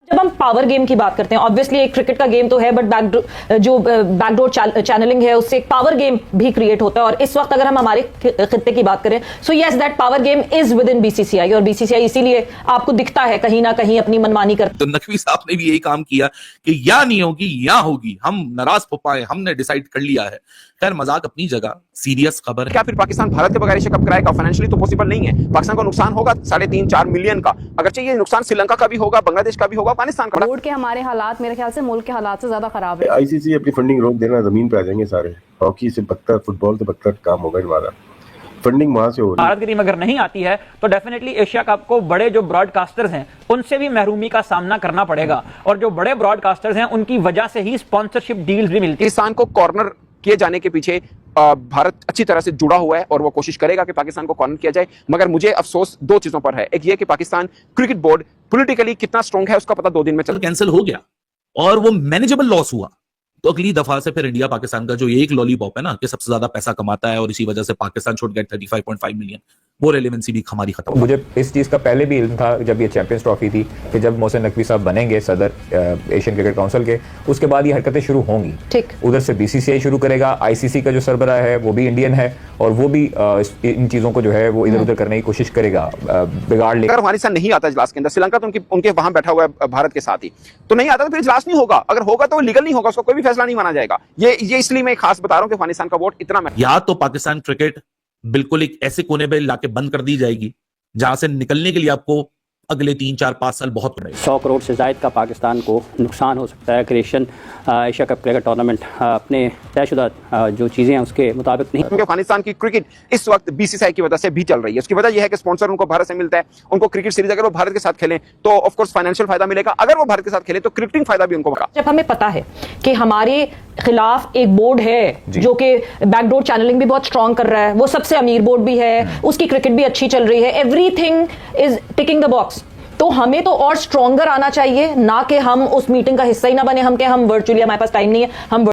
जब हम power game की बात करते हैं, ऑब्वियसली एक क्रिकेट का गेम तो है, बट बैकडोर चैनलिंग है, उससे एक पावर गेम भी क्रिएट होता है। और इस वक्त अगर हम हमारे खित्ते की बात करें, so yes, that power game is with in BCCI, और बीसीसीआई इसीलिए आपको दिखता है कहीं ना कहीं अपनी मनमानी करते। तो नकवी साहब ने भी यही काम किया कि या नहीं होगी या होगी, हम नाराज हो पाए, हमने डिसाइड कर लिया है। खैर, मजाक अपनी जगह, सीरियस खबर है। क्या फिर पाकिस्तान भारत के बगैर एशिया कप कराएगा? फाइनेंशियली तो पॉसिबल नहीं है। पाकिस्तान को नुकसान होगा 3.5-4 मिलियन का, अगरचे ये नुकसान श्रीलंका का भी होगा, बांग्लादेश का भी होगा, अफगानिस्तान का। बोर्ड के हमारे हालात मेरे ख्याल से मुल्क के हालात से ज्यादा खराब है। आईसीसी अपनी फंडिंग रोक देना, जमीन पे आ जाएंगे सारे। हॉकी से बदतर, फुटबॉल से बदतर काम होगा हमारा। फंडिंग वहां से हो रही है। भारत की टीम अगर नहीं आती है तो डेफिनेटली एशिया कप को बड़े जो ब्रॉडकास्टर्स हैं उनसे भी महरूमी का सामना करना पड़ेगा, और जो बड़े ब्रॉडकास्टर्स हैं उनकी वजह से ही स्पॉन्सरशिप डील्स भी मिलती है। पाकिस्तान को कॉर्नर किए जाने के पीछे भारत अच्छी तरह से जुड़ा हुआ है और वो कोशिश करेगा कि पाकिस्तान को कॉर्नर किया जाए। मगर मुझे अफसोस दो चीजों पर है। एक ये कि पाकिस्तान क्रिकेट बोर्ड पॉलिटिकली कितना स्ट्रांग है उसका पता 2 दिन में चल कैंसिल हो गया और वो मैनेजेबल लॉस हुआ, तो अगली दफा से फिर इंडिया पाकिस्तान का जो एक लॉलीपॉप है ना कि सबसे ज्यादा पैसा कमाता है और इसी वजह से पाकिस्तान शुड गेट 35.5 मिलियन, वो रेलेवेंसी भी हमारी खत्म। मुझे इस चीज़ का पहले भी इल्म था जब ये चैंपियंस ट्रॉफी थी कि जब मोहसिन नकवी साहब बनेंगे सदर एशियन क्रिकेट काउंसिल के, उसके बाद ये हरकतें शुरू होंगी। ठीक, उधर से बीसीसीआई शुरू करेगा, आईसीसी का जो सरबराह है वो भी इंडियन है और वो भी इन चीज़ों को जो है वो इधर उधर करने की कोशिश करेगा, बिगाड़ लेगा। अगर अफगानिस्तान नहीं आता इजलास के अंदर, श्रीलंका तो उनके वहां बैठा हुआ है भारत के साथ ही, तो नहीं आता तो फिर इजलास नहीं होगा। अगर होगा तो लीगल नहीं होगा, उसका कोई भी फैसला नहीं माना जाएगा। ये इसलिए मैं खास बता रहा हूं कि अफगानिस्तान का वोट इतना या तो पाकिस्तान क्रिकेट बिल्कुल एक ऐसे कोने पे लाके बंद कर दी जाएगी जहां से निकलने के लिए आपको अगले 3-4-5 साल बहुत पड़ेगा। 100 करोड़ से ज़ायद का पाकिस्तान को नुकसान हो सकता है। Creation Asia cup cricket tournament अपने तयशुदा जो चीज़ें हैं उसके मुताबिक नहीं। क्योंकि अफगानिस्तान की क्रिकेट इस वक्त बीसीसीआई की वजह से भी चल रही है। उसकी वजह यह है कि स्पॉन्सर उनको भारत से मिलता है। उनको क्रिकेट सीरीज अगर वो भारत के साथ खेलें तो ऑफ कोर्स फाइनेंशियल फायदा मिलेगा, अगर वो भारत के साथ खेलें तो क्रिकेटिंग फायदा भी उनको मिलेगा। जब हमें पता है कि हमारे खिलाफ एक बोर्ड है जो कि बैकडोर चैनलिंग भी बहुत स्ट्रांग कर रहा है, वो सबसे अमीर बोर्ड भी है, उसकी क्रिकेट भी अच्छी चल रही है, everything is ticking the box, तो हमें तो और स्ट्रॉन्गर आना चाहिए, ना कि हम उस मीटिंग का हिस्सा ही ना बने। हम वर्चुअली, हमारे पास टाइम नहीं है, हम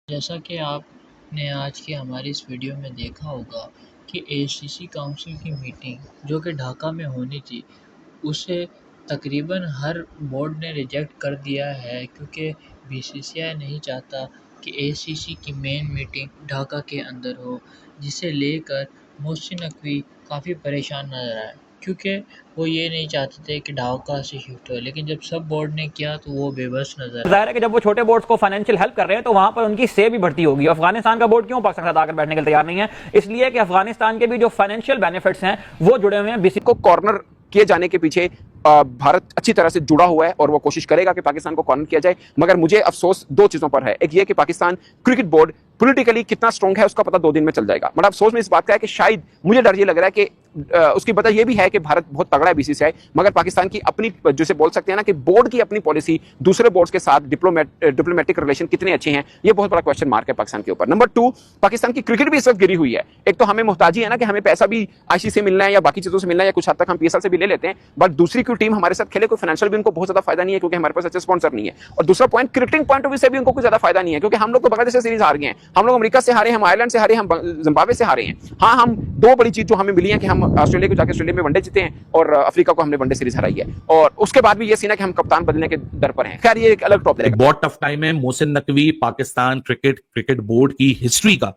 जैसा कि आपने आज की हमारी इस वीडियो में देखा होगा कि एसीसी काउंसिल की मीटिंग जो कि ढाका में होनी थी, उसे तकरीबन हर बोर्ड ने रिजेक्ट कर दिया है, क्योंकि बीसीसीआई नहीं चाहता कि एसीसी की मेन मीटिंग ढाका के अंदर हो, जिसे लेकर मोहसिन नकवी काफ़ी परेशान नज़र आए, क्योंकि वो ये नहीं चाहते थे कि ढाका से शिफ्ट हो। लेकिन जब सब बोर्ड ने किया तो वो बेबस नजर। जाहिर है कि जब वो छोटे बोर्ड्स को फाइनेंशियल हेल्प कर रहे हैं तो वहां पर उनकी से भी बढ़ती होगी। अफगानिस्तान का बोर्ड क्यों पाकिस्तान के साथ आकर बैठने के लिए तैयार नहीं है? इसलिए कि अफगानिस्तान के भी जो फाइनेंशियल बेनिफिट्स हैं वो जुड़े हुए हैं। बीसीसीआई को कॉर्नर किए जाने के पीछे भारत अच्छी तरह से जुड़ा हुआ है और वो कोशिश करेगा कि पाकिस्तान को कॉर्नर किया जाए। मगर मुझे अफसोस दो चीजों पर है। एक ये कि पाकिस्तान क्रिकेट बोर्ड पॉलिटिकली कितना स्ट्रांग है उसका पता 2 दिन में चल जाएगा। मतलब अफसोस में इस बात का है कि शायद मुझे डर ये लग रहा है कि उसकी वजह यह भी है कि भारत बहुत तगड़ा है बीसीसीआई, मगर पाकिस्तान की अपनी, जैसे बोल सकते हैं ना कि बोर्ड की अपनी पॉलिसी दूसरे बोर्ड्स के साथ डिप्लोमेटिक रिलेशन कितने अच्छे हैं, ये बहुत बड़ा क्वेश्चन मार्क है पाकिस्तान के ऊपर। नंबर 2, पाकिस्तान की क्रिकेट भी इस वक्त गिरी हुई है। एक तो हमें मुहताजी है ना कि हमें पैसा भी आईसीसी से मिलना है या बाकी चीजों से मिलना है, या कुछ हद तक हम पीएसएल से भी ले लेते हैं, बट दूसरी कोई टीम हमारे साथ खेले कोई फाइनेंशियल भी उनको बहुत ज्यादा फायदा नहीं है, क्योंकि हमारे पास अच्छे स्पॉन्सर नहीं है। और दूसरा point, cricketing point of view से भी उनको कुछ ज्यादा फायदा नहीं है, क्योंकि हम लोग तो बांग्लादेश से सीरीज हार गए हैं, हम लोग अमेरिका से हारे, हम आयरलैंड से हारे, हम जिम्बाब्वे से हारे हैं। हाँ, हम 2 बड़ी चीज जो हमें मिली है कि हम ऑस्ट्रेलिया को जाकर ऑस्ट्रेलिया में वनडे जीते हैं और अफ्रीका को हमने वनडे सीरीज हराई है, और उसके बाद भी ये सीन है कि हम कप्तान बदलने के दर पर हैं। खैर, ये एक अलग टॉपिक है। बहुत टफ टाइम है। मोहसिन नकवी पाकिस्तान क्रिकेट बोर्ड की हिस्ट्री का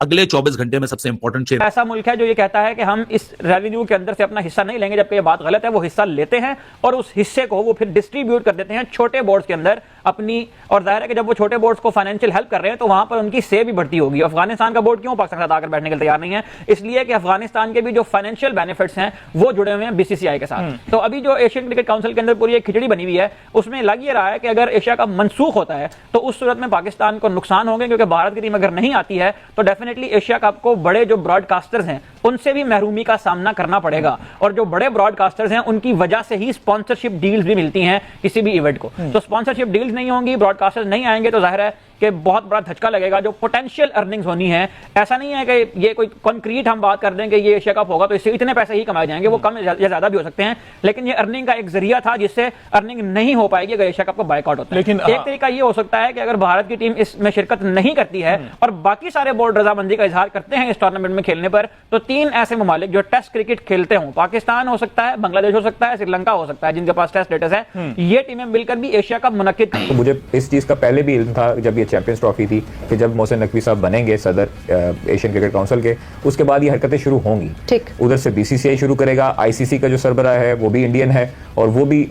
अगले 24 घंटे में सबसे इंपॉर्टेंट चेंज। ऐसा मुल्क है जो ये कहता है कि हम इस रेवेन्यू के अंदर से अपना हिस्सा नहीं लेंगे, जबकि ये बात गलत है। वो हिस्सा लेते हैं और उस हिस्से को वो फिर डिस्ट्रीब्यूट कर देते हैं छोटे बोर्ड्स के अंदर अपनी। और जाहिर है कि जब वो छोटे बोर्ड्स को फाइनेंशियल हेल्प कर रहे हैं तो वहां पर उनकी से भी बढ़ती होगी। अफगानिस्तान का बोर्ड क्यों पाकिस्तान के साथ आकर बैठने के लिए तैयार नहीं है? इसलिए कि अफगानिस्तान के भी जो फाइनेंशियल बेनिफिट्स हैं वो जुड़े हुए हैं बीसीसीआई के साथ। तो अभी जो एशियन क्रिकेट काउंसिल के अंदर पूरी एक खिचड़ी बनी हुई है, उसमें लग ये रहा है कि अगर एशिया कप मनसूख होता है तो उस सूरत में पाकिस्तान को नुकसान होंगे, क्योंकि भारत की टीम अगर नहीं आती है तो डेफिनेटली एशिया कप को बड़े जो ब्रॉडकास्टर्स हैं उनसे भी महरूमी का सामना करना पड़ेगा। और जो बड़े ब्रॉडकास्टर्स हैं उनकी वजह से ही स्पॉन्सरशिप डील्स भी मिलती हैं किसी भी इवेंट को। तो स्पॉन्सरशिप डील्स नहीं होंगी, ब्रॉडकास्टर्स नहीं आएंगे, तो जाहिर है कि बहुत बड़ा धचका लगेगा। जो पोटेंशियल अर्निंग्स होनी है, ऐसा नहीं है कि ये कोई कॉन्क्रीट हम बात कर दें कि ये एशिया कप होगा तो इससे इतने पैसे ही कमाए जाएंगे, वो कम या ज्यादा भी हो सकते हैं, लेकिन ये अर्निंग का एक जरिया था जिससे अर्निंग नहीं हो पाएगी अगर एशिया कप का बायकॉट होता है। लेकिन एक तरीका ये हो सकता है कि अगर भारत की टीम इसमें शिरकत नहीं करती है और बाकी सारे बोर्ड रजामंदी का इजहार करते हैं इस टूर्नामेंट में खेलने पर, तो 3 ऐसे ममालिक जो टेस्ट क्रिकेट खेलते हों, पाकिस्तान हो सकता है, बांग्लादेश हो सकता है, श्रीलंका हो सकता है, जिनके पास टेस्ट स्टेटस है, ये टीमें मिलकर भी एशिया कप मुनक्किद। तो मुझे इस चीज का पहले भी इल्म था जब ये चैंपियंस ट्रॉफी थी कि जब मोहसिन नकवी साहब बनेंगे सदर एशियन क्रिकेट काउंसिल के, उसके बाद ये हरकतें शुरू होंगी। ठीक। उधर से बीसीसीआई शुरू करेगा, आईसीसी का जो सरबराह है वो भी इंडियन है और वो भी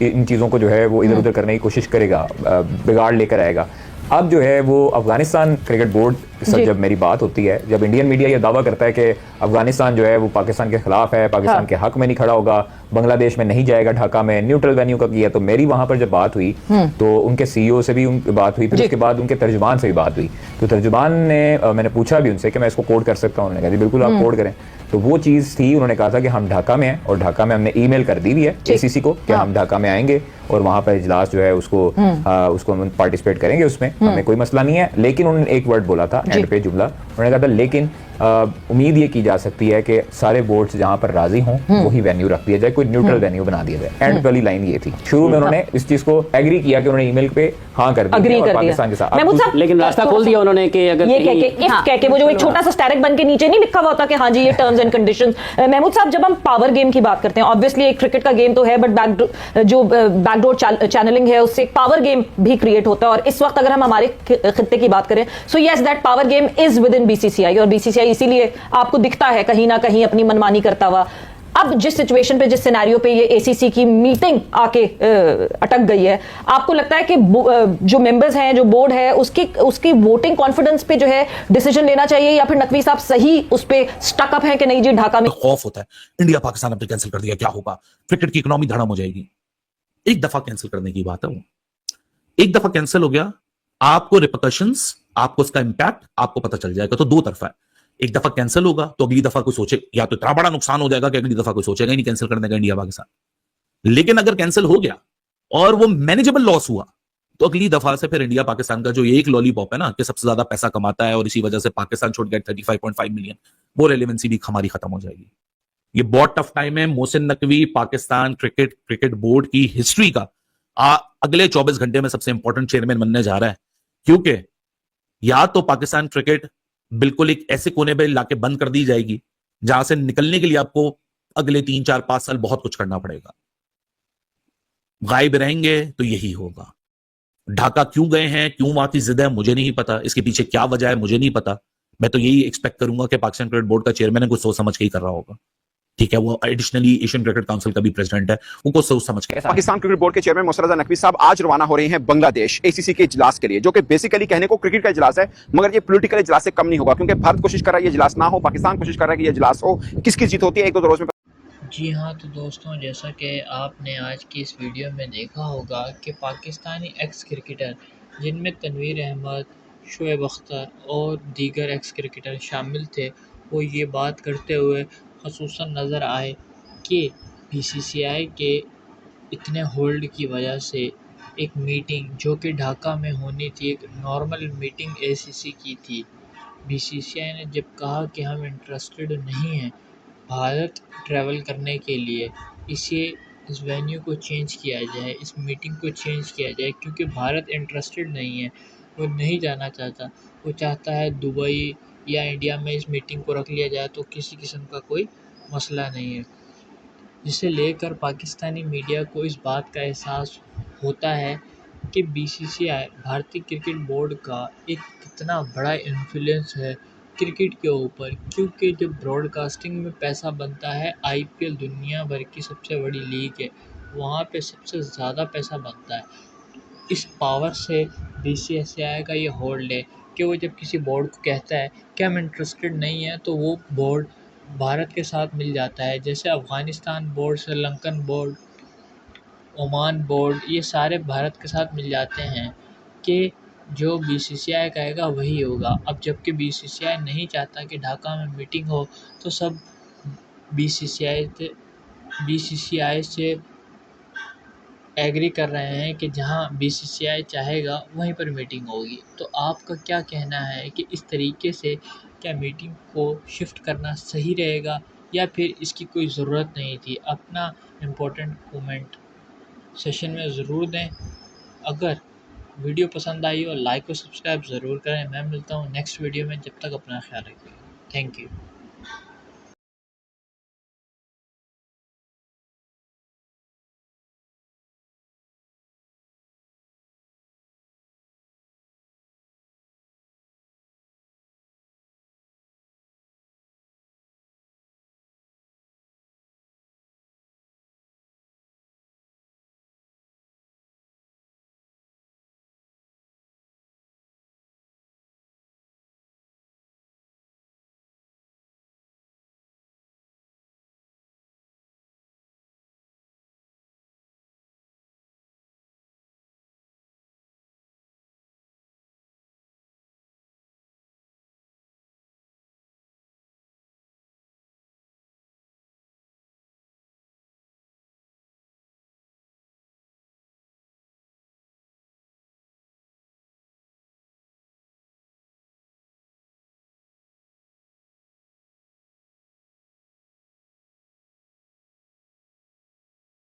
इन चीज़ों को जो है वो इधर उधर करने की कोशिश करेगा, बिगाड़ लेकर आएगा। अब जो है वो अफगानिस्तान क्रिकेट बोर्ड से जब मेरी बात होती है, जब इंडियन मीडिया ये दावा करता है कि अफगानिस्तान जो है वो पाकिस्तान के खिलाफ है, पाकिस्तान के हक में नहीं खड़ा होगा, बांग्लादेश में नहीं जाएगा, ढाका में न्यूट्रल वेन्यू का किया, तो मेरी वहां पर जब बात हुई तो उनके सीईओ से भी बात हुई, फिर उसके बाद उनके तर्जुमान से भी बात हुई। तो तर्जुमान ने मैंने पूछा भी उनसे कि मैं इसको कोड कर सकता हूँ, उन्होंने कहा जी बिल्कुल आप कोड करें। तो वो चीज़ थी, उन्होंने कहा था कि हम ढाका में हैं और ढाका में हमने ईमेल कर दी हुई है एसीसी को कि हम ढाका में आएंगे और वहां पर इजलास जो है उसको हम पार्टिसिपेट करेंगे, उसमें हमें कोई मसला नहीं है। लेकिन उन्होंने एक वर्ड बोला था एंड पे जुमला, उन्होंने कहा था लेकिन उम्मीद ये की जा सकती है कि सारे बोर्ड्स जहां पर राजी हों वही वेन्यू रख दिया जाए, कोई न्यूट्रल वेन्यू बना दिया जाए। एंड वाली लाइन ये थी। शुरू में उन्होंने इस चीज को एग्री किया कि उन्होंने ईमेल पे हाँ कर दी और पाकिस्तान के साथ, लेकिन रास्ता खोल दिया उन्होंने कि अगर ये कह के वो जो एक छोटा सा स्टैरिक बन के नीचे नहीं लिखा हुआ होता कि हाँ जी ये टर्म्स एंड कंडीशंस। महमूद साहब, जब हम पावर गेम की बात करते हैं, ऑब्वियसली एक क्रिकेट का गेम तो है, बट जो बैकडोर चैनलिंग है उससे एक पावर गेम भी क्रिएट होता है। और इस वक्त अगर हम हमारे खित्ते की बात करें, so yes that power game is with in BCCI, और बीसीसीआई इसीलिए आपको दिखता है कहीं ना कहीं अपनी मनमानी करता हुआ। अब जिस सिचुएशन पे, जिस सिनेरियो पे ये एसीसी की मीटिंग आके अटक गई है, आपको लगता है कि जो मेंबर्स हैं, जो बोर्ड है, उसकी वोटिंग कॉन्फिडेंस पे जो है डिसीजन लेना चाहिए, या फिर नकवी साहब सही उस पे स्टक अप है कि नहीं जी ढाका में खौफ होता है इंडिया पाकिस्तान अब कैंसिल कर दिया क्या होगा, क्रिकेट की इकोनॉमी धड़म हो जाएगी। एक दफा कैंसिल करने की बात है, वो एक दफा कैंसिल हो गया, आपको रिपरकशंस, आपको उसका इंपैक्ट आपको पता चल जाएगा। तो दो तरफा है, एक दफा कैंसिल होगा तो अगली दफा कोई सोचे, या तो इतना बड़ा नुकसान हो जाएगा कि अगली दफा कोई सोचेगा ही नहीं कैंसिल करने का इंडिया पाकिस्तान। लेकिन अगर कैंसिल हो गया और वो मैनेजेबल लॉस हुआ, तो अगली दफा से फिर इंडिया पाकिस्तान का जो एक लॉलीपॉप है ना कि सबसे ज्यादा पैसा कमाता है और इसी वजह से पाकिस्तान शुड गेट 35.5 मिलियन, वो रेलेवेंसी भी हमारी खत्म हो जाएगी। ये बहुत टफ टाइम है। मोहसिन नकवी पाकिस्तान क्रिकेट बोर्ड की हिस्ट्री का अगले 24 घंटे में सबसे इंपॉर्टेंट चेयरमैन बनने जा रहा है, क्योंकि या तो पाकिस्तान क्रिकेट बिल्कुल एक ऐसे कोने पे लाके बंद कर दी जाएगी जहां से निकलने के लिए आपको अगले 3, 4, 5 साल बहुत कुछ करना पड़ेगा। गायब रहेंगे तो यही होगा। ढाका क्यों गए हैं, क्यों वहां की जिद है, मुझे नहीं पता, इसके पीछे क्या वजह है मुझे नहीं पता। मैं तो यही एक्सपेक्ट करूंगा कि पाकिस्तान क्रिकेट बोर्ड का चेयरमैन है, कुछ सोच समझ के ही कर रहा होगा। ठीक है, वो एडिशनली एशियन क्रिकेट काउंसिल का भी प्रेसिडेंट है, वो कुछ सोच समझ के। पाकिस्तान क्रिकेट बोर्ड के चेयरमैन मोहसिन रजा नकवी साहब आज रवाना हो रहे हैं बांग्लादेश एसीसी के इजलास के लिए, जो कि बेसिकली कहने को क्रिकेट का इजलास है, मगर ये पॉलिटिकल इजलास से कम नहीं होगा, क्योंकि भारत कोशिश कर रहा है ये इजलास ना हो, पाकिस्तान कोशिश कर रहा है कि ये इजलास हो। किसकी जीत होती है एक दो रोज में। जी हाँ, तो दोस्तों, जैसा कि आपने आज की इस वीडियो में देखा होगा कि पाकिस्तानी एक्स क्रिकेटर, जिनमें तनवीर अहमद, शोएब अख्तर और दीगर एक्स क्रिकेटर शामिल थे, वो ये बात करते हुए ख़ुसूसन नज़र आए कि बीसीसीआई के इतने होल्ड की वजह से एक मीटिंग जो कि ढाका में होनी थी, एक नॉर्मल मीटिंग एसीसी की थी, बीसीसीआई ने जब कहा कि हम इंटरेस्टेड नहीं हैं भारत ट्रैवल करने के लिए, इस वेन्यू को चेंज किया जाए, इस मीटिंग को चेंज किया जाए, क्योंकि भारत इंटरेस्टेड नहीं है, वो नहीं जाना चाहता। वो चाहता है दुबई या इंडिया में इस मीटिंग को रख लिया जाए तो किसी किस्म का कोई मसला नहीं है। जिसे लेकर पाकिस्तानी मीडिया को इस बात का एहसास होता है कि बीसीसीआई, भारतीय क्रिकेट बोर्ड का एक कितना बड़ा इन्फ्लुएंस है क्रिकेट के ऊपर, क्योंकि जब ब्रॉडकास्टिंग में पैसा बनता है, आईपीएल दुनिया भर की सबसे बड़ी लीग है, वहाँ पे सबसे ज़्यादा पैसा बनता है। इस पावर से बीसीसीआई का ये होल्ड है कि वो जब किसी बोर्ड को कहता है कि हम इंटरेस्टेड नहीं हैं, तो वो बोर्ड भारत के साथ मिल जाता है। जैसे Afghanistan board, Sri Lankan board, Oman board, ये सारे भारत के साथ मिल जाते हैं कि जो बीसीसीआई कहेगा वही होगा। अब जबकि बीसीसीआई नहीं चाहता कि ढाका में मीटिंग हो, तो सब बीसीसीआई से एग्री कर रहे हैं कि जहां बीसीसीआई चाहेगा वहीं पर मीटिंग होगी। तो आपका क्या कहना है कि इस तरीके से क्या मीटिंग को शिफ्ट करना सही रहेगा या फिर इसकी कोई ज़रूरत नहीं थी? अपना इम्पोर्टेंट कमेंट सेशन में ज़रूर दें। अगर वीडियो पसंद आई हो लाइक और सब्सक्राइब ज़रूर करें। मैं मिलता हूँ नेक्स्ट वीडियो में, जब तक अपना ख्याल रखिए। Thank you.